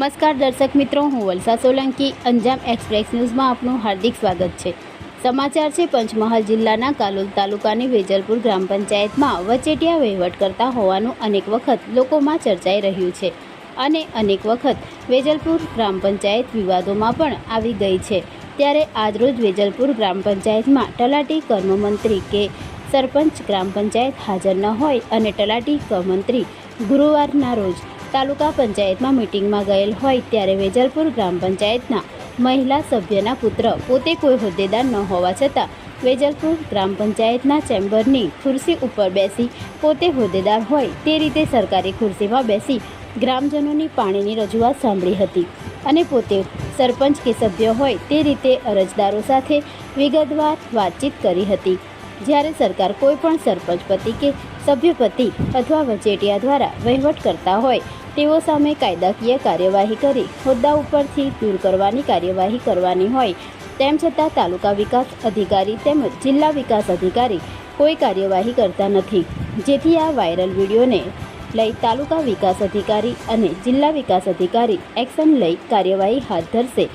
નમસ્કાર દર્શક મિત્રો, હું વલસા સોલંકી અંજામ એક્સપ્રેસ ન્યૂઝમાં આપનું હાર્દિક સ્વાગત છે। સમાચાર છે પંચમહાલ જિલ્લાના કાલોલ તાલુકાની વેજલપુર ગ્રામ પંચાયતમાં વચેટિયા વહીવટ કરતા હોવાનું અનેક વખત લોકોમાં ચર્ચાઈ રહ્યું છે અને અનેક વખત વેજલપુર ગ્રામ પંચાયત વિવાદોમાં પણ આવી ગઈ છે। ત્યારે આજરોજ વેજલપુર ગ્રામ પંચાયતમાં તલાટી કર્મમંત્રી કે સરપંચ ગ્રામ પંચાયત હાજર ન હોય અને તલાટી કર્મમંત્રી ગુરુવારના રોજ તાલુકા પંચાયતમાં મીટિંગમાં ગયેલ હોય ત્યારે વેજલપુર ગ્રામ પંચાયતના મહિલા સભ્યના પુત્ર પોતે કોઈ હોદ્દેદાર ન હોવા છતાં વેજલપુર ગ્રામ પંચાયતના ચેમ્બરની ખુરશી ઉપર બેસી પોતે હોદ્દેદાર હોય તે રીતે સરકારી ખુરશીમાં બેસી ગ્રામજનોની પાણીની રજૂઆત સાંભળી હતી અને પોતે સરપંચ કે સભ્ય હોય તે રીતે અરજદારો સાથે વિગતવાર વાતચીત કરી હતી। જ્યારે સરકાર કોઈ પણ સરપંચ પતિ કે સભ્યપતિ અથવા વચેટિયા દ્વારા વહીવટ કરતા હોય તેઓ સામે કાયદાકીય કાર્યવાહી કરી હોદ્દા ઉપરથી દૂર કરવાની કાર્યવાહી કરવાની હોય, તેમ છતાં તાલુકા વિકાસ અધિકારી તેમજ જિલ્લા વિકાસ અધિકારી કોઈ કાર્યવાહી કરતા નથી। જેથી આ વાયરલ વિડીયોને લઈ તાલુકા વિકાસ અધિકારી અને જિલ્લા વિકાસ અધિકારી એક્શન લઈ કાર્યવાહી હાથ ધરશે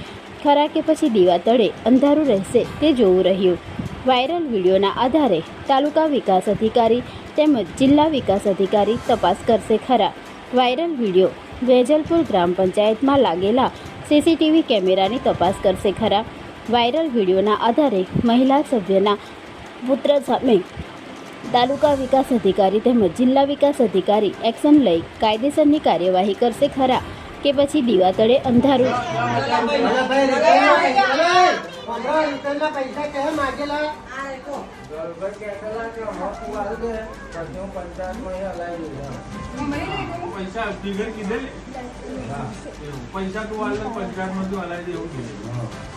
ખરા કે પછી દીવા તળે અંધારું રહેશે તે જોવું રહ્યું। વાયરલ વિડીયોના આધારે તાલુકા વિકાસ અધિકારી તેમજ જિલ્લા વિકાસ અધિકારી તપાસ કરશે ખરા। વાયરલ વિડીયો વેજલપુર ગ્રામ પંચાયતમાં લાગેલા સીસીટીવી કેમેરાની તપાસ કરશે ખરા। વાયરલ વિડીયોના આધારે મહિલા સભ્યના પુત્ર સામે તાલુકા વિકાસ અધિકારી તેમજ જિલ્લા વિકાસ અધિકારી એક્શન લઈ કાયદેસરની કાર્યવાહી કરશે ખરા કે પછી દીવા તળે અંધારું।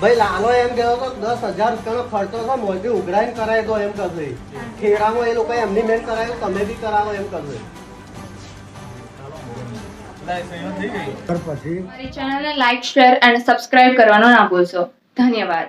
ભાઈ લાલો એમ કહેતો તો 10,000 રૂપિયાનો ખર્ચો છે, મોલથી ઉઘરાઈને કરાય તો એમ કરશે। ખેરામાં એ લોકો એમની મેન કરાયો, તમે બી કરાવો એમ કરશે। हमारी चैनल ने लाइक शेयर एंड सब्सक्राइब करवाना ना भूलशो। धन्यवाद।